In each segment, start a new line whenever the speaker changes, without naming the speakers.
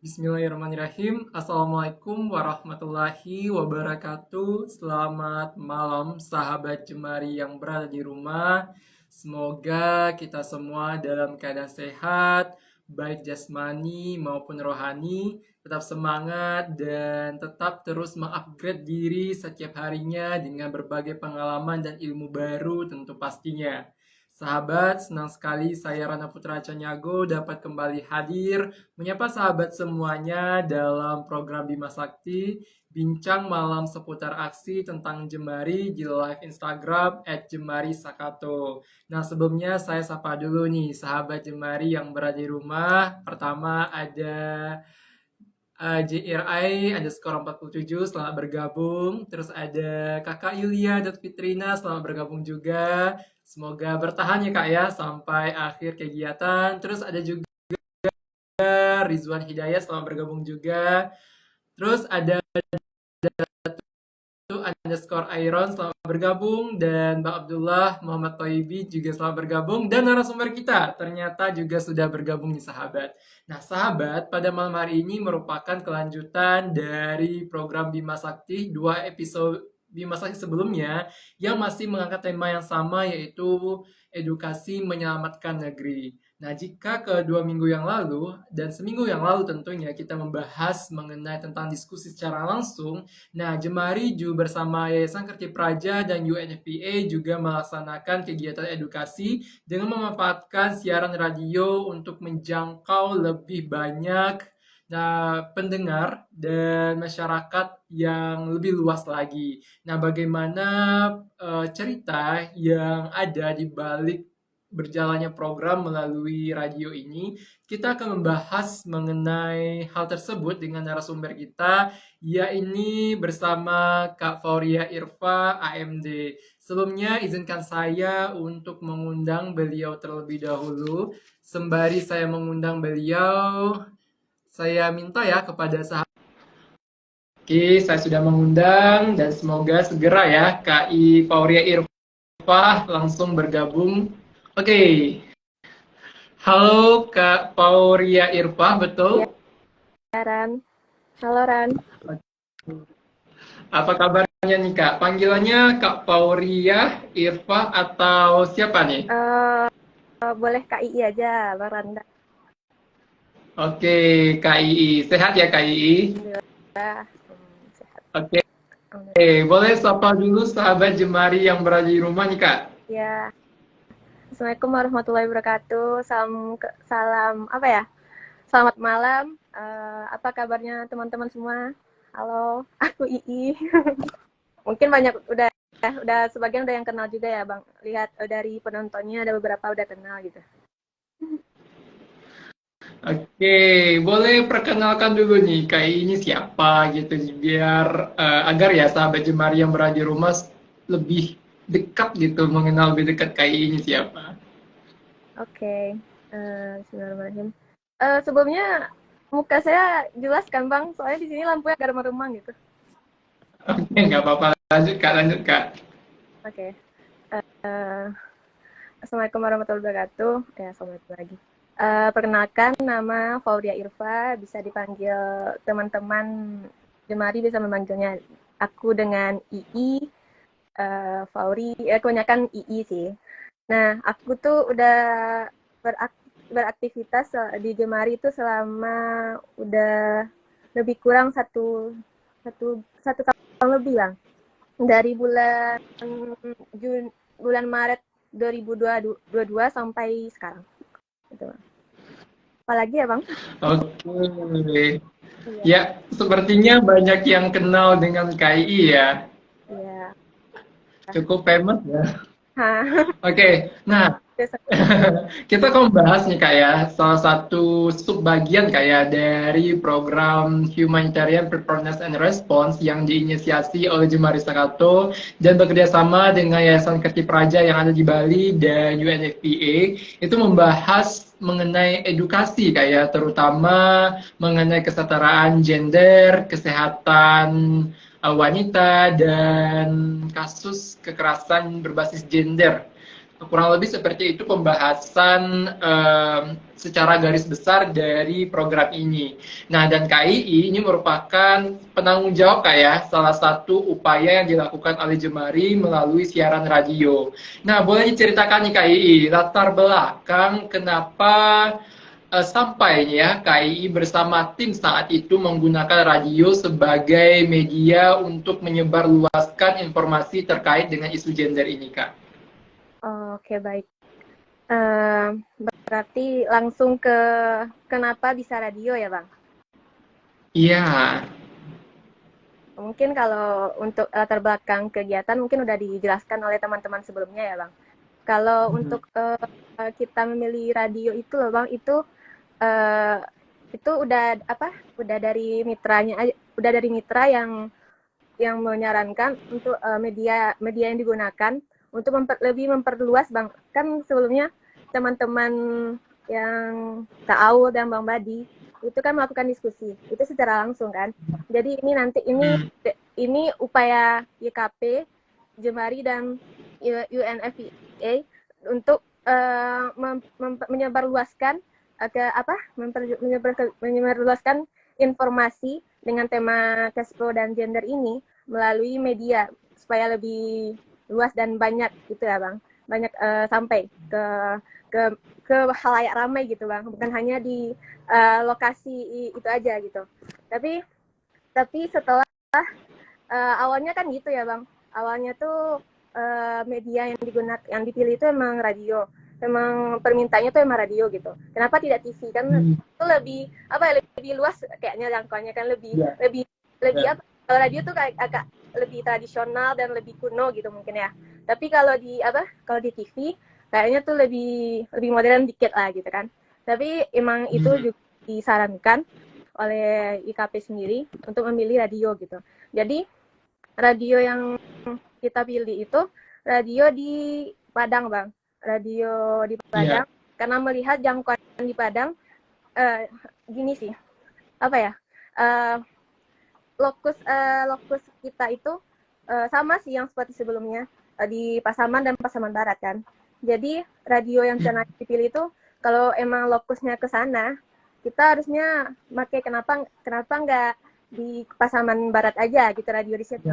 Bismillahirrahmanirrahim. Assalamualaikum warahmatullahi wabarakatuh. Selamat malam sahabat Jemari yang berada di rumah. Semoga kita semua dalam keadaan sehat, baik jasmani maupun rohani, tetap semangat dan tetap terus mengupgrade diri setiap harinya dengan berbagai pengalaman dan ilmu baru tentu pastinya. Sahabat, senang sekali saya Rana Putra Canyago dapat kembali hadir menyapa sahabat semuanya dalam program Bima Sakti, bincang malam seputar aksi tentang Jemari di live Instagram @jemari_sakato. Nah, sebelumnya saya sapa dulu nih sahabat Jemari yang berada di rumah. Pertama ada JRI_47 selamat bergabung. Terus ada Kakak Yulia dan Fitrina selamat bergabung juga. Semoga bertahan ya Kak ya sampai akhir kegiatan. Terus ada juga Rizwan Hidayat selamat bergabung juga. Terus ada underscore Iron selamat bergabung, dan Mbak Abdullah Muhammad Toibi juga selamat bergabung, dan narasumber kita ternyata juga sudah bergabung nih sahabat. Nah sahabat, pada malam hari ini merupakan kelanjutan dari program Bima Sakti 2 episode Bima Sakti sebelumnya yang masih mengangkat tema yang sama, yaitu edukasi menyelamatkan negeri. Nah, jika ke 2 minggu yang lalu dan seminggu yang lalu tentunya kita membahas mengenai tentang diskusi secara langsung, nah Jemari Ju bersama Yayasan Kerti Praja dan UNFPA juga melaksanakan kegiatan edukasi dengan memanfaatkan siaran radio untuk menjangkau lebih banyak pendengar dan masyarakat yang lebih luas lagi. Nah, bagaimana cerita yang ada di balik berjalannya program melalui radio ini, kita akan membahas mengenai hal tersebut dengan narasumber kita, yaitu bersama Kak Fauria Irfa, AMD. Sebelumnya, izinkan saya untuk mengundang beliau terlebih dahulu. Sembari saya mengundang beliau, saya minta ya kepada sahabat. Oke, saya sudah mengundang dan semoga segera ya KI Fauria Irfa langsung bergabung. Oke. Halo Kak Fauria Irfa, betul?
Ya, Ran. Halo, Ran.
Apa kabarnya nih Kak? Panggilannya Kak Fauria Irfa atau siapa nih?
Boleh KII aja, Loranda.
Oke, KII. Sehat ya KII?
Alhamdulillah. Sehat.
Oke. Boleh sapa dulu sahabat Jemari yang berada di rumah nih Kak?
Ya. Assalamualaikum warahmatullahi wabarakatuh. Salam apa ya? Selamat malam. Apa kabarnya teman-teman semua? Halo, aku Ii. Mungkin banyak udah sebagian udah yang kenal juga ya, Bang. Lihat dari penontonnya ada beberapa udah kenal gitu.
Oke, boleh perkenalkan dulu nih KII ini siapa gitu biar agar ya sahabat Jemari yang berada di rumah lebih dekat gitu, mengenal lebih dekat KII ini siapa.
Oke. Bismillahirrahmanirrahim. Sebelumnya muka saya jelas kan Bang? Soalnya di sini lampunya agak remang-remang gitu.
Oke, nggak apa-apa. Lanjut Kak.
Oke. Assalamualaikum warahmatullahi wabarakatuh. Ya, assalamualaikum lagi. Perkenalkan, nama Fauria Irfa. Bisa dipanggil teman-teman Jemari bisa memanggilnya aku dengan Ii, Fauri. Kebanyakan Ii sih. Nah, aku tuh udah beraktivitas di Jemari itu selama udah lebih kurang satu tahun lebih Bang. Dari bulan Maret 2022 sampai sekarang. Gitu, Bang. Apalagi ya Bang?
Oke. Ya, sepertinya banyak yang kenal dengan KII ya.
Iya.
Cukup famous ya. Oke, nah kita akan membahas nih Kak ya, salah satu subbagian Kak ya dari program Humanitarian Preparedness and Response yang diinisiasi oleh Jemari Sakato dan bekerjasama dengan Yayasan Kerti Praja yang ada di Bali dan UNFPA, itu membahas mengenai edukasi Kak ya, terutama mengenai kesetaraan gender, kesehatan wanita, dan kasus kekerasan berbasis gender. kurang lebih seperti itu pembahasan secara garis besar dari program ini. Nah, dan KII ini merupakan penanggung jawab salah satu upaya yang dilakukan oleh Jemari melalui siaran radio. Nah, boleh diceritakan nih KII, latar belakang kenapa sampai ya KII bersama tim saat itu menggunakan radio sebagai media untuk menyebarluaskan informasi terkait dengan isu gender ini, Kak.
Oke, baik. Berarti langsung ke kenapa bisa radio ya, Bang?
Iya.
Mungkin kalau untuk latar belakang kegiatan mungkin udah dijelaskan oleh teman-teman sebelumnya ya, Bang. Kalau untuk kita memilih radio itu loh, Bang, itu udah udah dari mitranya, udah dari mitra yang menyarankan untuk media yang digunakan untuk lebih memperluas, Bang. Kan sebelumnya teman-teman yang Kak Aul dan Bang Badi itu kan melakukan diskusi itu secara langsung kan. Jadi ini upaya YKP, Jemari dan UNFPA untuk menyebarluaskan menyebarluaskan informasi dengan tema Kespro dan gender ini melalui media supaya lebih luas dan banyak gitu ya, Bang. Banyak sampai ke halayak ramai gitu, Bang. Bukan hanya di lokasi itu aja gitu. Tapi setelah awalnya kan gitu ya, Bang. Awalnya tuh media yang dipilih itu emang radio. Emang permintaannya tuh emang radio gitu. Kenapa tidak TV? Kan itu lebih luas kayaknya jangkauannya kan lebih apa? Kalau radio tuh kayak agak lebih tradisional dan lebih kuno gitu mungkin ya. Tapi kalau di TV kayaknya tuh lebih modern dikit lah gitu kan. Tapi emang itu juga disarankan oleh IKP sendiri untuk memilih radio gitu. Jadi radio yang kita pilih itu radio di Padang, Bang. Radio di Padang karena melihat jangkauan di Padang gini sih. Apa ya? Lokus kita itu sama sih yang seperti sebelumnya di Pasaman dan Pasaman Barat kan. Jadi radio yang dipilih itu kalau emang lokusnya ke sana, kita harusnya pakai kenapa nggak di Pasaman Barat aja gitu radio di situ.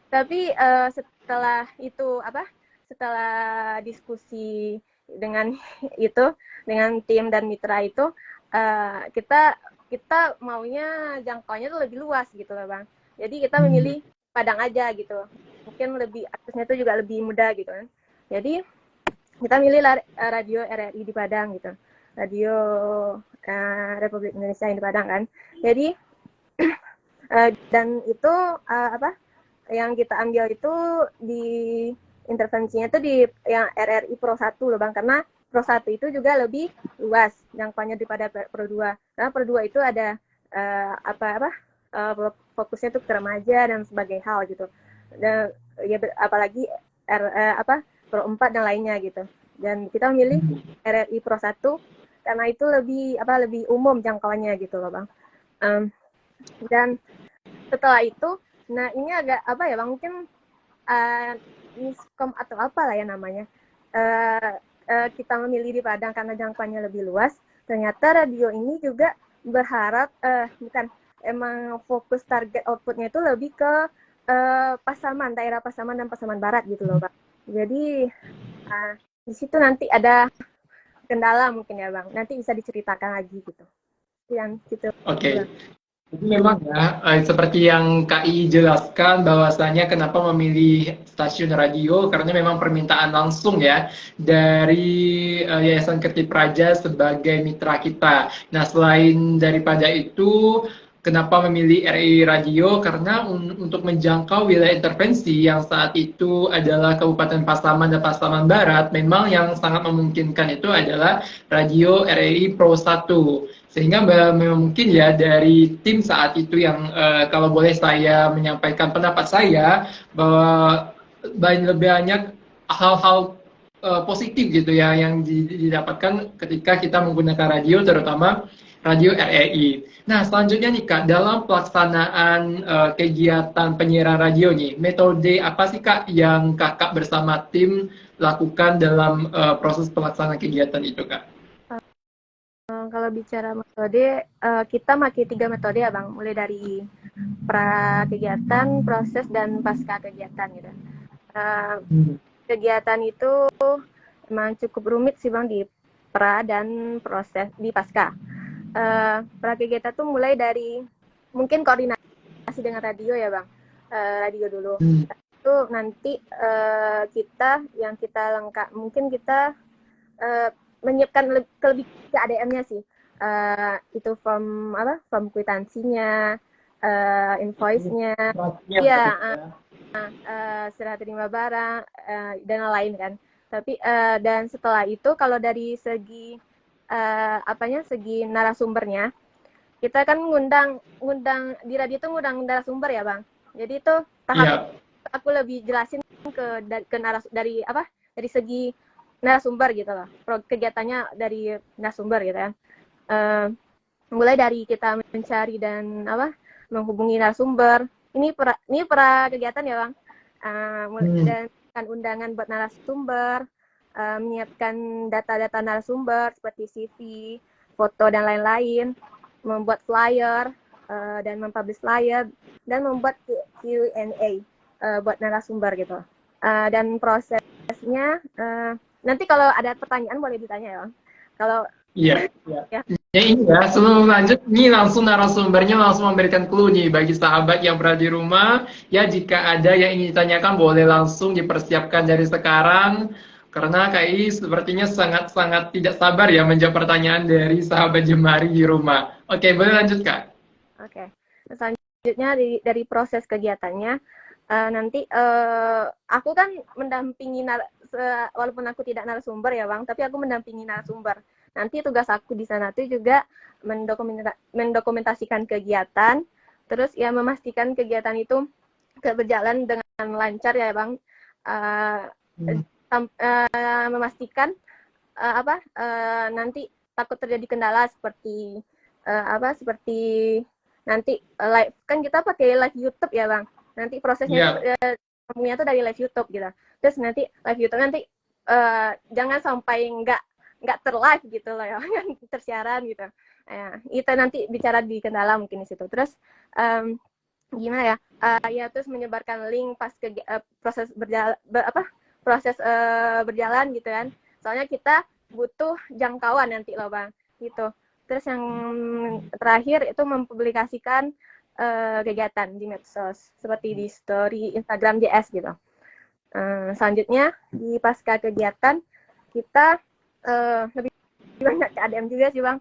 Tapi setelah itu setelah diskusi dengan tim dan mitra itu kita maunya jangkauannya tuh lebih luas gitu loh, Bang. Jadi kita memilih Padang aja gitu. Mungkin lebih aksesnya itu juga lebih mudah gitu kan. Jadi kita milih radio RRI di Padang gitu. Radio Republik Indonesia yang di Padang kan. Jadi dan itu yang kita ambil itu di intervensinya itu di yang RRI Pro 1 loh, Bang, karena Pro 1 itu juga lebih luas jangkauannya daripada Pro 2. Karena Pro 2 itu ada fokusnya tuh ke remaja dan sebagai hal gitu. Dan ya apalagi Pro 4 dan lainnya gitu. Dan kita memilih RRI Pro 1 karena itu lebih umum jangkauannya gitu loh, Bang. Dan setelah itu, nah ini agak Bang, mungkin miskom atau apalah ya namanya. Kita memilih di Padang karena jangkauannya lebih luas. Ternyata radio ini juga berharap emang fokus target outputnya itu lebih ke Pasaman, daerah Pasaman dan Pasaman Barat gitu loh, Bang. Jadi di situ nanti ada kendala mungkin ya, Bang. Nanti bisa diceritakan lagi gitu. Yang gitu.
Oke. Jadi memang ya, seperti yang KI jelaskan bahwasanya kenapa memilih stasiun radio, karena memang permintaan langsung ya dari Yayasan Ketip Praja sebagai mitra kita. Nah, selain daripada itu, kenapa memilih RRI Radio? Karena untuk menjangkau wilayah intervensi yang saat itu adalah Kabupaten Pasaman dan Pasaman Barat, memang yang sangat memungkinkan itu adalah radio RRI Pro 1. Sehingga memang mungkin ya dari tim saat itu yang kalau boleh saya menyampaikan pendapat saya bahwa lebih banyak hal-hal positif gitu ya yang didapatkan ketika kita menggunakan radio, terutama radio RRI. Nah, selanjutnya nih Kak, dalam pelaksanaan kegiatan penyiaran radio nih, metode apa sih Kak yang Kakak bersama tim lakukan dalam proses pelaksanaan kegiatan itu Kak?
Kalau bicara metode, kita pakai 3 metode ya Bang, mulai dari pra kegiatan, proses, dan pasca kegiatan gitu. Kegiatan itu emang cukup rumit sih Bang di pra dan proses di pasca. Pra kegiatan tuh mulai dari mungkin koordinasi dengan radio ya Bang, radio dulu. Itu nanti kita lengkap, mungkin kita menyiapkan lebih ke ADM-nya sih. Itu form kwitansinya, invoice-nya, iya, serah terima barang dan lain kan. Tapi dan setelah itu kalau dari segi segi narasumbernya, kita kan ngundang di radio itu ngundang narasumber ya Bang. Jadi itu tahap aku lebih jelasin dari segi narasumber gitu loh, kegiatannya dari narasumber gitu ya. Mulai dari kita mencari dan menghubungi narasumber. Ini pra kegiatan ya Bang. Dan undangan buat narasumber, menyiapkan data-data narasumber seperti CV, foto dan lain-lain, membuat flyer dan mempublish flyer, dan membuat Q&A buat narasumber gitu. Dan prosesnya nanti kalau ada pertanyaan boleh ditanya ya Bang. Kalau
ya. Ya ini ya, sebelum lanjut, nih langsung narasumbernya langsung memberikan clue nih bagi sahabat yang berada di rumah. Ya, jika ada yang ingin ditanyakan boleh langsung dipersiapkan dari sekarang. Karena KI sepertinya sangat-sangat tidak sabar ya menjawab pertanyaan dari sahabat Jemari di rumah. Oke, boleh lanjut Kak.
Oke, selanjutnya dari proses kegiatannya, nanti aku kan mendampingi walaupun aku tidak narasumber ya Bang, tapi aku mendampingi narasumber. Nanti tugas aku di sana tuh juga mendokumentasikan kegiatan, terus ya memastikan kegiatan itu berjalan dengan lancar ya Bang. Memastikan nanti takut terjadi kendala seperti nanti live, kan kita pakai live YouTube ya Bang. Nanti prosesnya semuanya tuh dari live YouTube gitu. Terus nanti live YouTube nanti jangan sampai nggak terlive gitu loh ya, tersiaran gitu. Itu nanti bicara di kendala mungkin di situ. Terus gimana ya? Ya terus menyebarkan link pas proses berjalan gitu kan. Soalnya kita butuh jangkauan nanti loh Bang, gitu. Terus yang terakhir itu mempublikasikan kegiatan di medsos seperti di story Instagram JS gitu. Selanjutnya di pasca kegiatan kita lebih banyak ke ADM juga sih Bang,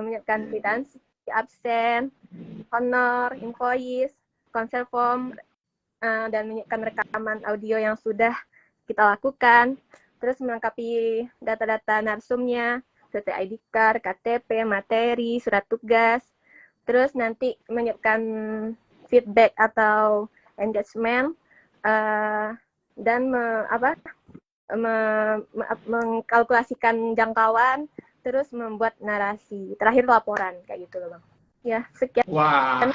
menyiapkan kwitansi, absen, honor, invoice, konser form, dan menyiapkan rekaman audio yang sudah kita lakukan, terus melengkapi data-data narsumnya seperti ID card, KTP, materi, surat tugas, terus nanti menyiapkan feedback atau engagement, dan mengkalkulasikan jangkauan, terus membuat narasi, terakhir laporan kayak gitu loh Bang. Ya, sekian.
Wah,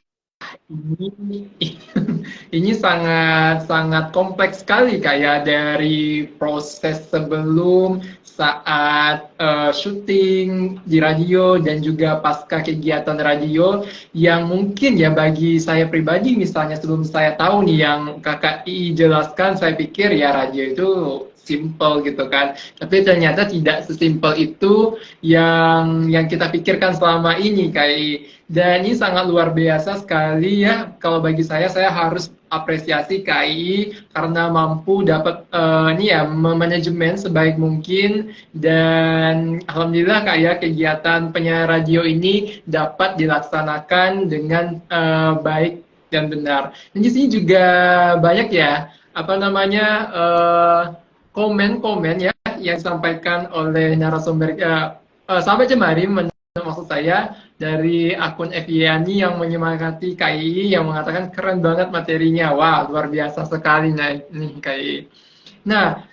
ini sangat kompleks sekali kayak dari proses sebelum, saat syuting di radio, dan juga pasca kegiatan radio yang mungkin ya bagi saya pribadi misalnya sebelum saya tahu nih yang Kakak I jelaskan, saya pikir ya radio itu simple gitu kan, tapi ternyata tidak sesimpel itu yang kita pikirkan selama ini kayak. Dan ini sangat luar biasa sekali ya, kalau bagi saya harus apresiasi KAI karena mampu dapat manajemen sebaik mungkin, dan alhamdulillah kayak kegiatan penyiaran radio ini dapat dilaksanakan dengan baik dan benar. Dan di sini juga banyak ya komen-komen ya yang disampaikan oleh narasumber sahabat Jemari, maksud saya dari akun Eviani yang menyemangati KI yang mengatakan keren banget materinya. Wah, luar biasa sekali nih KI. Nah,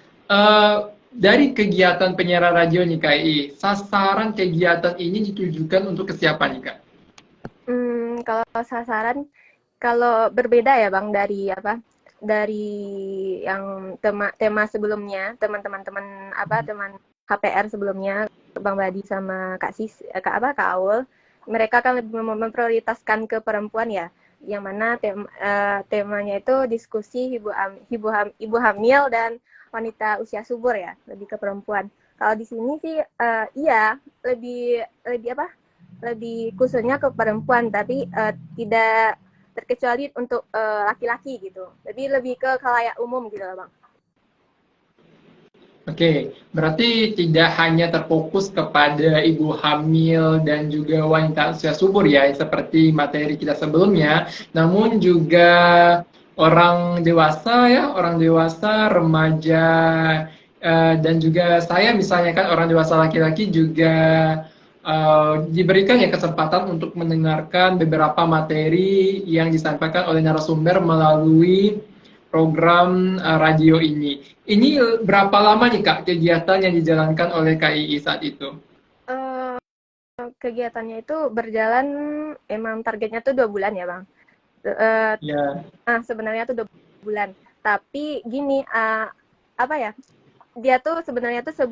dari kegiatan penyiaran radio nih Kak I, sasaran kegiatan ini ditujukan untuk ke siapa nih Kak?
Kalau sasaran, kalau berbeda ya Bang dari apa? Dari yang tema sebelumnya, teman-teman apa teman HPR sebelumnya, Bang Badi sama Kak Aul, mereka kan lebih memprioritaskan ke perempuan ya, yang mana temanya itu diskusi ibu hamil dan wanita usia subur ya, lebih ke perempuan. Kalau di sini sih iya lebih lebih apa? Lebih khususnya ke perempuan, tapi tidak terkecuali untuk laki-laki gitu. Jadi lebih ke khalayak umum gitu lah Bang.
Oke, berarti tidak hanya terfokus kepada ibu hamil dan juga wanita usia subur ya, seperti materi kita sebelumnya, namun juga orang dewasa ya, orang dewasa, remaja, dan juga saya misalnya kan orang dewasa laki-laki juga diberikan ya kesempatan untuk mendengarkan beberapa materi yang disampaikan oleh narasumber melalui program radio ini. Ini berapa lama nih Kak kegiatan yang dijalankan oleh KII saat itu?
Uh, Kegiatannya itu berjalan, emang targetnya tuh 2 bulan ya Bang. Uh,
Ya.
Sebenarnya tuh 2 bulan. Tapi gini, apa ya? Dia tuh sebenarnya tuh 2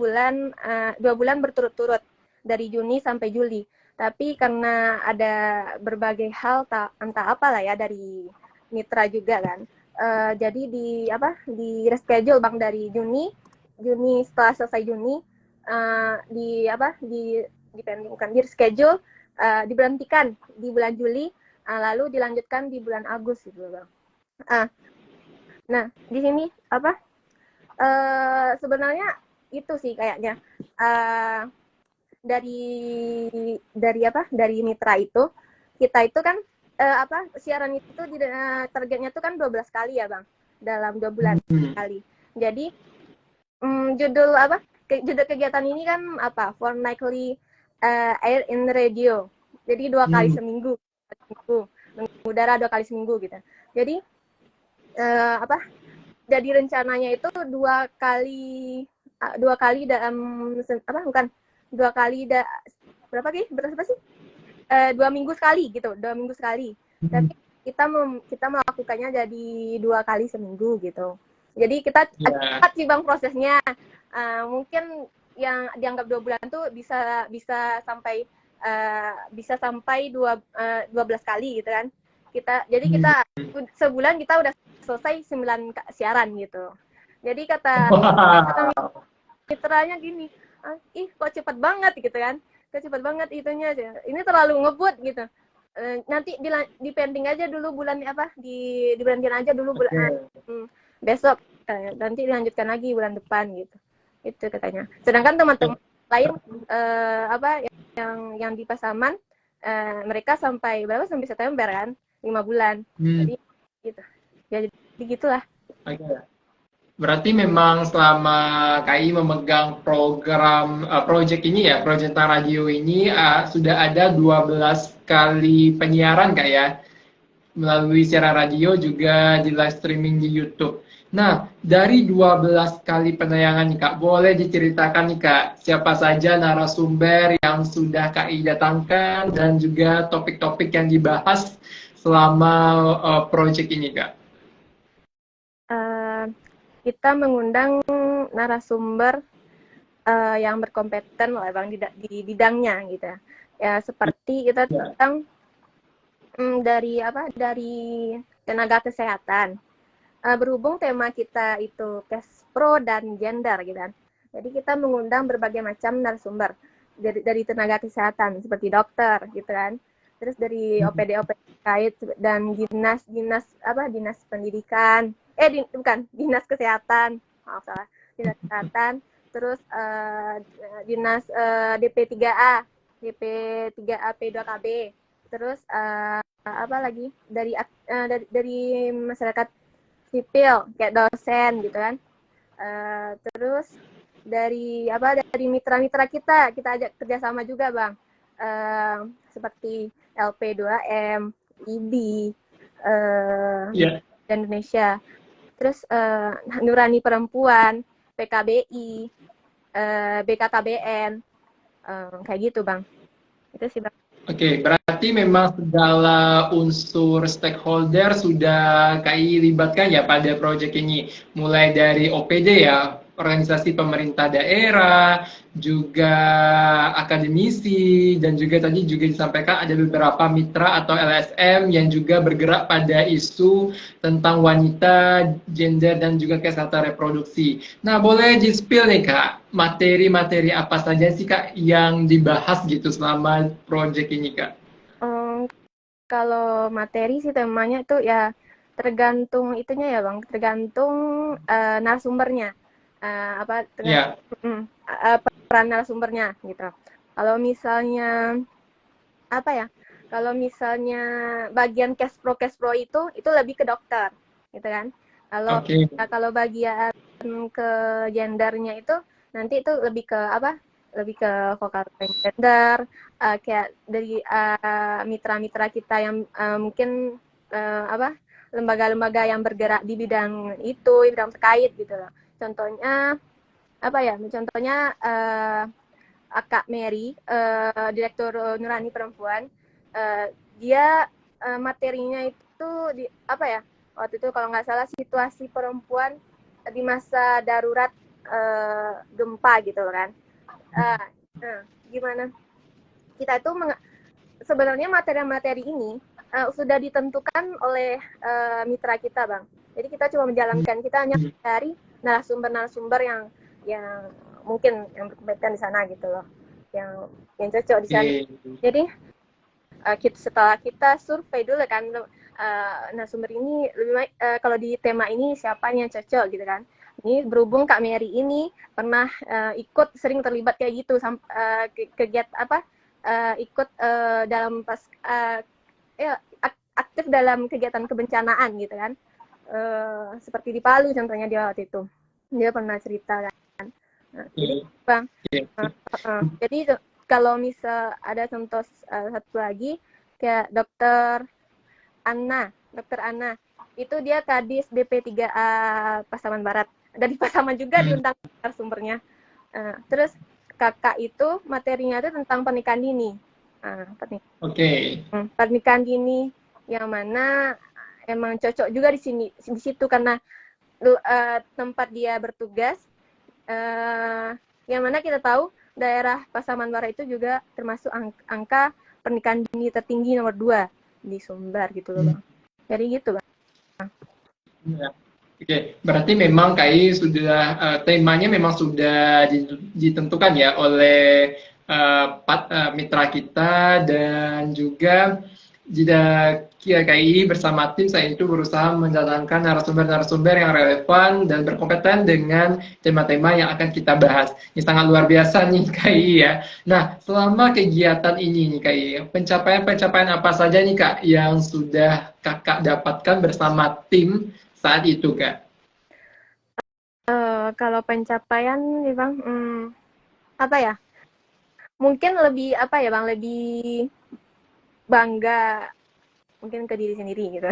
bulan berturut-turut dari Juni sampai Juli. Tapi karena ada berbagai hal, entah apalah ya dari mitra juga kan. Jadi di reschedule Bang dari Juni setelah selesai Juni, di apa bukan di reschedule, diberhentikan di bulan Juli, lalu dilanjutkan di bulan Agustus gitu Bang. Nah di sini sebenarnya itu sih kayaknya, uh, dari dari mitra itu, kita itu kan siaran itu targetnya tuh kan 12 kali ya Bang, dalam 2 bulan kali. Jadi judul kegiatan ini kan fortnightly air in radio. Jadi 2 kali seminggu, mengudara 2 kali seminggu gitu. Jadi jadi rencananya itu 2 kali dalam bukan 2 kali berapa sih 2 minggu sekali gitu, 2 minggu sekali. Tapi kita melakukannya jadi 2 kali seminggu gitu. Jadi kita cepat sih Bang prosesnya. Mungkin yang dianggap 2 bulan tuh bisa sampai 12 kali gitu kan. Kita sebulan kita udah selesai 9 siaran gitu. Jadi kata mitranya gini, ih kok cepet banget gitu kan, kok cepet banget itunya aja, ini terlalu ngebut gitu. Nanti di pending aja dulu bulan diberhentiin aja dulu besok, nanti dilanjutkan lagi bulan depan gitu, itu katanya. Sedangkan teman-teman lain yang di Pasaman, mereka sampai September kan, 5 bulan. Jadi gitu. Jadi gitulah.
Berarti memang selama KI memegang program project ini ya, project radio ini sudah ada 12 kali penyiaran Kak ya, melalui siaran radio juga di live streaming di YouTube. Nah, dari 12 kali penayangan nih Kak, boleh diceritakan nih Kak, siapa saja narasumber yang sudah KI datangkan dan juga topik-topik yang dibahas selama project ini Kak?
Kita mengundang narasumber yang berkompeten lah Bang di bidangnya gitu ya. Seperti kita tentang dari tenaga kesehatan. Berhubung tema kita itu Kespro dan gender gitu kan. Jadi kita mengundang berbagai macam narasumber dari tenaga kesehatan seperti dokter gitu kan. Terus dari OPD terkait dan dinas pendidikan, dinas kesehatan, maaf salah, dinas kesehatan, terus dinas DP3A P2KB, terus apa lagi dari masyarakat sipil kayak dosen gitu kan. Terus dari mitra-mitra kita ajak kerjasama juga Bang, seperti LP2M, IBI, Indonesia, terus Nurani Perempuan, PKBI, BKKBN, kayak gitu Bang. Itu sih Bang.
Oke, berarti memang segala unsur stakeholder sudah KAI libatkan ya pada proyek ini. Mulai dari OPD ya, organisasi pemerintah daerah, juga akademisi, dan juga tadi juga disampaikan ada beberapa mitra atau LSM yang juga bergerak pada isu tentang wanita, gender, dan juga kesehatan reproduksi. Nah, boleh di-spill nih Kak, materi-materi apa saja sih Kak yang dibahas gitu selama proyek ini Kak?
Um, Kalau materi sih temanya itu ya tergantung itunya ya Bang, tergantung narasumbernya. Apa
Ya,
peran narasumbernya gitu. Kalau misalnya apa ya? Kalau misalnya bagian cash pro itu lebih ke dokter, gitu kan. Kalau
oke.
kalau bagian ke gendernya itu nanti itu lebih ke apa? Lebih ke vokal gender, kayak dari mitra-mitra kita yang mungkin apa? Lembaga-lembaga yang bergerak di bidang itu, bidang terkait gitu loh. Contohnya apa ya? Contohnya Kak Mary, Direktur Nurani Perempuan, dia materinya itu di apa ya? Waktu itu kalau nggak salah situasi perempuan di masa darurat gempa gitu kan. Uh, Gimana? Kita itu sebenarnya materi-materi ini sudah ditentukan oleh mitra kita, Bang. Jadi kita cuma menjalankan, kita hanya cari narasumber-narasumber yang mungkin yang berkompeten di sana gitu loh, yang cocok di sana. Jadi setelah kita survei dulu kan narasumber ini lebih baik kalau di tema ini siapa yang cocok gitu kan. Ini berhubung Kak Mary ini pernah ikut sering terlibat kayak gitu kegiatan apa ikut dalam pas aktif dalam kegiatan kebencanaan gitu kan. Seperti di Palu contohnya dia waktu itu. Dia pernah cerita kan. Nah, jadi Bang, jadi kalau misal ada contoh satu lagi kayak dokter Anna itu dia Kadis BP3A Pasaman Barat, dari Pasaman juga diundang sumbernya. Terus kakak itu materinya itu tentang pernikahan dini. Pernikahan dini yang mana emang cocok juga di situ karena tempat dia bertugas. Yang mana kita tahu daerah Pasaman Barat itu juga termasuk angka pernikahan dini tertinggi nomor 2 di Sumbar gitu loh Bang. Jadi gitu Bang.
Ya. Oke, berarti memang KAI sudah temanya memang sudah ditentukan ya oleh mitra kita dan juga KAI bersama tim saya itu berusaha mendatangkan narasumber-narasumber yang relevan dan berkompeten dengan tema-tema yang akan kita bahas. Ini sangat luar biasa nih KAI ya. Nah, selama kegiatan ini nih KAI, pencapaian-pencapaian apa saja nih Kak yang sudah Kakak dapatkan bersama tim saat itu Kak?
Kalau pencapaian nih Bang, apa ya? Mungkin lebih apa ya Bang, lebih bangga mungkin ke diri sendiri gitu.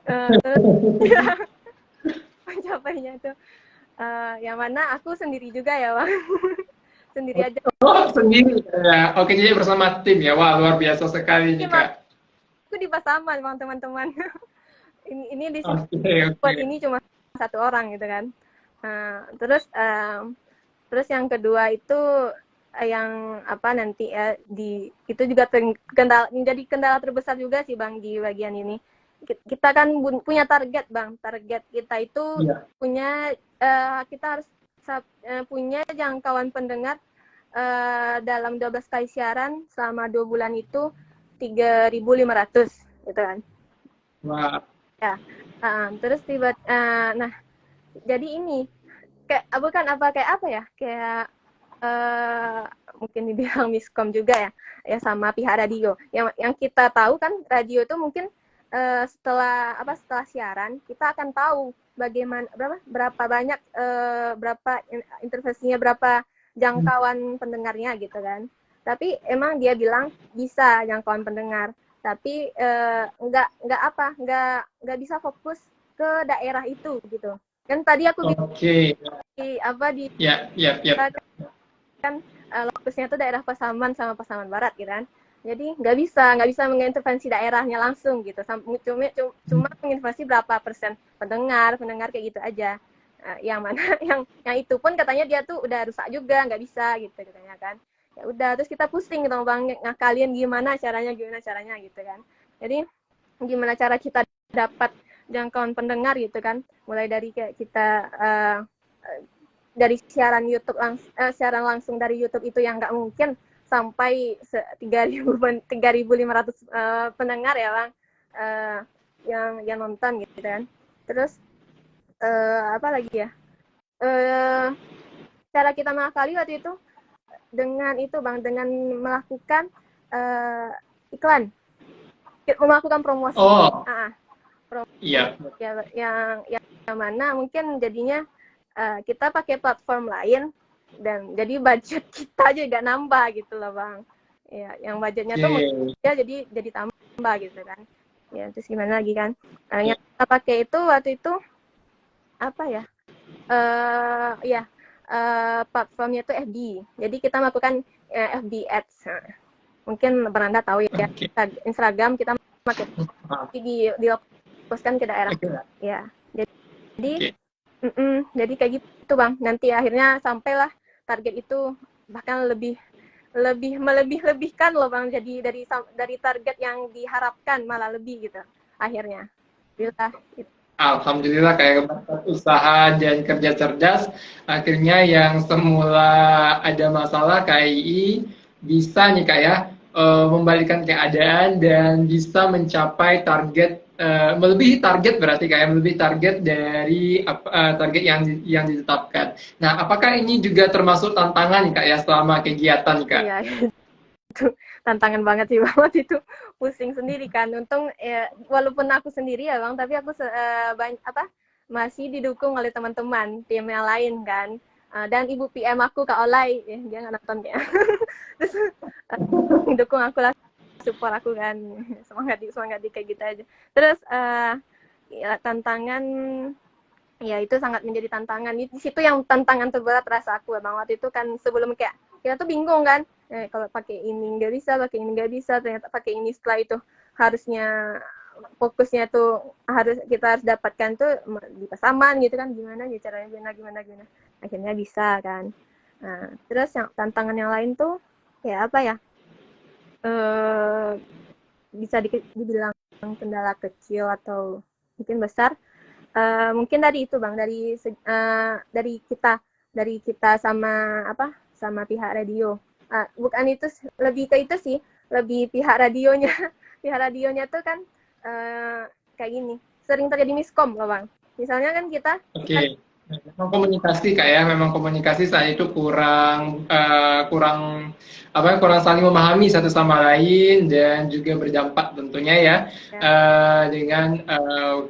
Terus pencapaiannya itu yang mana aku sendiri juga ya Bang. Sendiri aja.
Oh, sendiri ya. Oke, jadi bersama tim ya. Wah, luar biasa sekali nih Kak.
Aku di Pasaman Bang, teman-teman. ini di sini
buat
ini cuma satu orang gitu kan. Terus yang kedua itu yang apa nanti ya itu juga menjadi kendala terbesar juga sih Bang di bagian ini. Kita kan punya target Bang. Target kita itu punya kita harus punya jangkauan pendengar dalam 12 kali siaran selama 2 bulan itu 3.500 gitu kan.
Wah.
Ya. Terus nah jadi ini kayak bukan apa kayak apa ya? Kayak mungkin dibilang miskom juga ya sama pihak radio. Yang kita tahu kan radio itu mungkin setelah siaran kita akan tahu bagaimana berapa banyak berapa intervensinya, berapa jangkauan pendengarnya gitu kan. Tapi emang dia bilang bisa jangkauan pendengar, tapi nggak bisa fokus ke daerah itu gitu. Kan tadi aku
Oke.
apa di
Ya, ya, ya.
kan lokusnya tuh daerah Pasaman sama Pasaman Barat gitu kan. Jadi nggak bisa mengintervensi daerahnya langsung gitu. Cuma mengintervensi berapa persen pendengar kayak gitu aja. Yang mana yang itu pun katanya dia tuh udah rusak juga, nggak bisa gitu katanya kan. Ya udah, terus kita pusing gitu bang, ngakalin gimana caranya gitu kan. Jadi gimana cara kita dapat jangkauan pendengar gitu kan, mulai dari kayak kita dari siaran langsung dari YouTube itu yang nggak mungkin sampai 3.500 pendengar ya bang, yang nonton gitu kan. Terus apa lagi ya, cara kita mengakali waktu itu dengan itu bang, dengan melakukan iklan, melakukan promosi.
Oh,
Promosi
iya.
ya, yang mana mungkin jadinya kita pakai platform lain dan jadi budget kita juga nambah gitu loh bang. Ya, yang budgetnya tuh ya jadi tambah gitu kan. Ya, terus gimana lagi kan? Yang kita pakai itu waktu itu apa ya? Platformnya itu FB. Jadi kita melakukan FB Ads. Nah, mungkin Beranda tahu ya.
Oke.
Instagram kita pakai di fokuskan ke daerah. Ya. Jadi jadi kayak gitu bang. Nanti akhirnya sampailah target itu, bahkan melebihkan loh bang. Jadi dari target yang diharapkan malah lebih gitu akhirnya.
Alhamdulillah kayak berkat usaha dan kerja cerdas, akhirnya yang semula ada masalah KII bisa nih Kak ya, membalikan keadaan dan bisa mencapai target, melebihi target berarti kayak melebihi target dari target yang ditetapkan. Nah, apakah ini juga termasuk tantangan nih Kak ya selama kegiatan Kak?
Iya, itu tantangan banget sih bang, waktu itu pusing sendiri kan. Untung walaupun aku sendiri ya bang, tapi aku masih didukung oleh teman-teman tim yang lain kan. Dan ibu PM aku Kak Olay, dia nggak nonton ya. Terus dukung aku lah, support aku kan, semangat di kayak gitu aja. Terus ya, tantangan ya itu sangat menjadi tantangan. Di situ yang tantangan terberat rasa aku bang, waktu itu kan. Sebelum kayak kita tuh bingung kan, kalau pakai ini nggak bisa, pakai ini nggak bisa, ternyata pakai ini setelah itu harusnya fokusnya tuh kita harus dapatkan tuh di Pasaman gitu kan, gimana ya caranya, gimana akhirnya bisa kan. Nah, terus yang tantangan yang lain tuh ya apa ya, bisa dibilang kendala kecil atau mungkin besar. Mungkin dari itu bang, dari kita sama pihak radio. Bukan itu, lebih ke itu sih, lebih pihak radionya. Pihak radionya tuh kan kayak gini, sering terjadi miskom loh bang. Misalnya kan kita
Memang komunikasi Kak ya, memang komunikasi saat itu kurang saling memahami satu sama lain dan juga berdampak tentunya ya dengan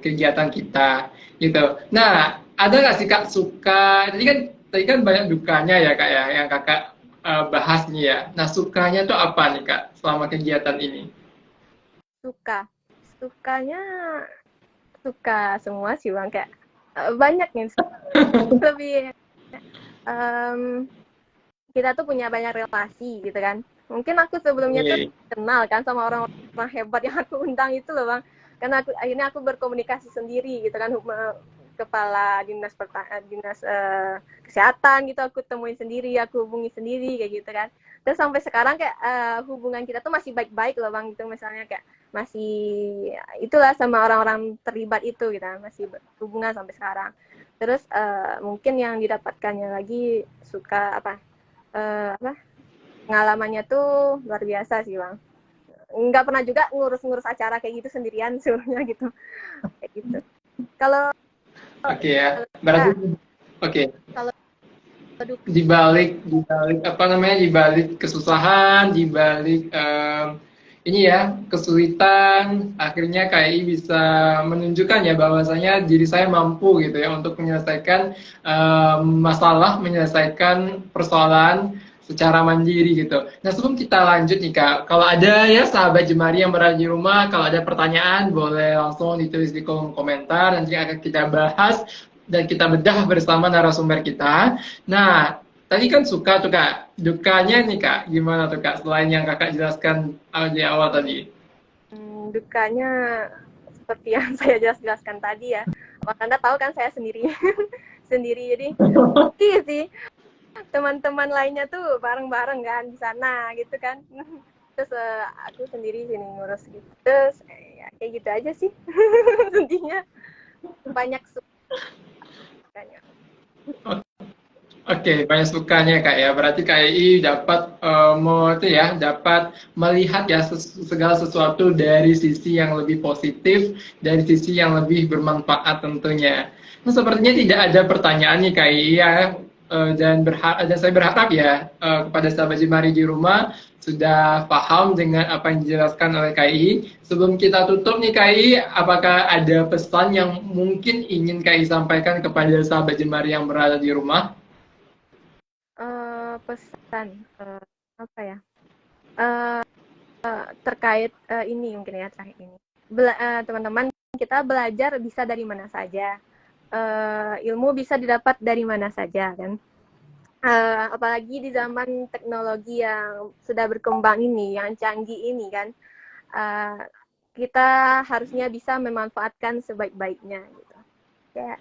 kegiatan kita gitu. Nah, ada nggak sih Kak suka? Tadi kan banyak dukanya ya Kak ya yang Kakak bahas nih ya. Nah, sukanya tuh apa nih Kak selama kegiatan ini?
Sukanya suka semua sih bang, kayak banyak nih. Lebih kita tuh punya banyak relasi gitu kan. Mungkin aku sebelumnya tuh kenal kan sama orang-orang hebat yang aku undang itu loh bang. Karena akhirnya aku berkomunikasi sendiri gitu kan, kepala dinas kesehatan gitu aku temuin sendiri, aku hubungi sendiri kayak gitu kan. Terus sampai sekarang kayak hubungan kita tuh masih baik-baik loh bang, gitu misalnya kayak masih itulah sama orang-orang terlibat itu gitu, masih hubungan sampai sekarang. Terus mungkin yang didapatkannya lagi suka pengalamannya tuh luar biasa sih bang. Nggak pernah juga ngurus acara kayak gitu sendirian sebenarnya gitu. Kayak gitu. Kalau
ya, berarti
kalau
di balik kesusahan, di balik ini ya kesulitan, akhirnya KI bisa menunjukkan ya bahwasanya diri saya mampu gitu ya untuk menyelesaikan masalah, menyelesaikan persoalan secara mandiri gitu. Nah, sebelum kita lanjut nih Kak, kalau ada ya sahabat Jemari yang berada di rumah, kalau ada pertanyaan boleh langsung ditulis di kolom komentar, nanti akan kita bahas dan kita bedah bersama narasumber kita. Nah, tadi kan suka tuh Kak, dukanya nih Kak, gimana tuh Kak selain yang Kakak jelaskan di awal tadi?
Dukanya seperti yang saya jelaskan tadi ya. Anda tahu kan saya sendiri, sendiri jadi iya sih teman-teman lainnya tuh bareng-bareng kan di sana gitu kan. Terus aku sendiri sini ngurus gitu. Terus ya kayak gitu aja sih. Intinya banyak sukanya.
Oke, banyak sukanya Kak ya. Berarti KII dapat mau itu ya, dapat melihat ya segala sesuatu dari sisi yang lebih positif, dari sisi yang lebih bermanfaat tentunya. Nah, sepertinya tidak ada pertanyaan nih KII ya. Dan saya berharap ya kepada sahabat Jemari di rumah sudah paham dengan apa yang dijelaskan oleh KII. Sebelum kita tutup nih KII, apakah ada pesan yang mungkin ingin KII sampaikan kepada sahabat Jemari yang berada di rumah?
Pesan apa ya terkait ini mungkin ya terakhir ini teman-teman kita belajar bisa dari mana saja, ilmu bisa didapat dari mana saja kan, apalagi di zaman teknologi yang sudah berkembang ini, yang canggih ini kan, kita harusnya bisa memanfaatkan sebaik-baiknya gitu ya.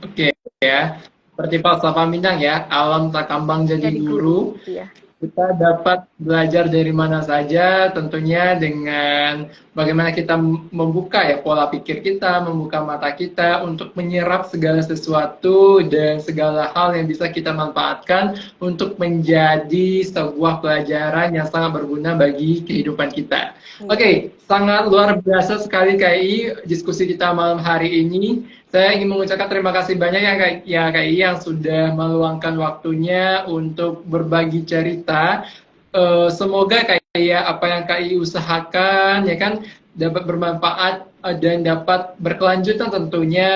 Oke ya, seperti falsafah Minang ya, alam tak kambang jadi guru.
gitu ya.
Kita dapat belajar dari mana saja, tentunya dengan bagaimana kita membuka ya pola pikir kita, membuka mata kita untuk menyerap segala sesuatu dan segala hal yang bisa kita manfaatkan untuk menjadi sebuah pelajaran yang sangat berguna bagi kehidupan kita. Oke, sangat luar biasa sekali KI diskusi kita malam hari ini. Saya ingin mengucapkan terima kasih banyak ya KI yang sudah meluangkan waktunya untuk berbagi cerita. Semoga kayak apa yang KI usahakan ya kan dapat bermanfaat dan dapat berkelanjutan tentunya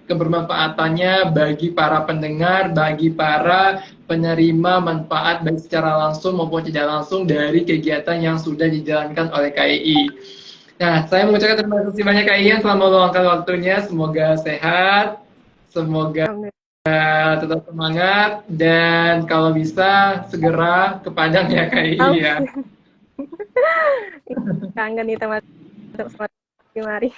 kebermanfaatannya bagi para pendengar, bagi para penerima manfaat baik secara langsung maupun tidak langsung dari kegiatan yang sudah dijalankan oleh KI. Nah, saya mengucapkan terima kasih banyak Kak Ian telah meluangkan waktunya. Semoga sehat, semoga tetap semangat, dan kalau bisa segera ke Padang ya Kak Ian ya.
Kangen nih teman-teman Jemari.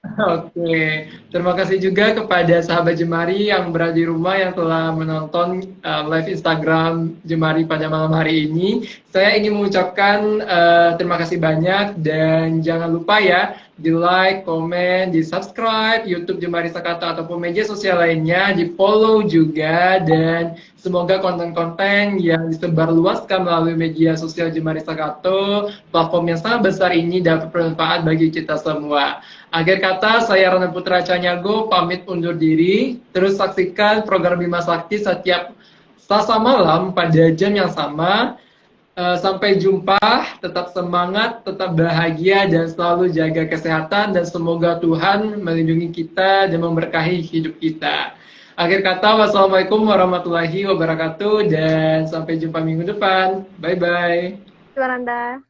Oke, terima kasih juga kepada sahabat Jemari yang berada di rumah yang telah menonton live Instagram Jemari pada malam hari ini. Saya ingin mengucapkan terima kasih banyak dan jangan lupa ya di like, komen, di subscribe YouTube Jemari Sakato ataupun media sosial lainnya, di follow juga, dan semoga konten-konten yang disebarluaskan melalui media sosial Jemari Sakato, platform yang sangat besar ini dapat bermanfaat bagi kita semua. Akhir kata, saya Rana Putra Canyago pamit undur diri. Terus saksikan program Bima Sakti setiap Selasa malam pada jam yang sama. Sampai jumpa, tetap semangat, tetap bahagia, dan selalu jaga kesehatan, dan semoga Tuhan melindungi kita dan memberkahi hidup kita. Akhir kata, wassalamualaikum warahmatullahi wabarakatuh, dan sampai jumpa minggu depan. Bye-bye.
Anda.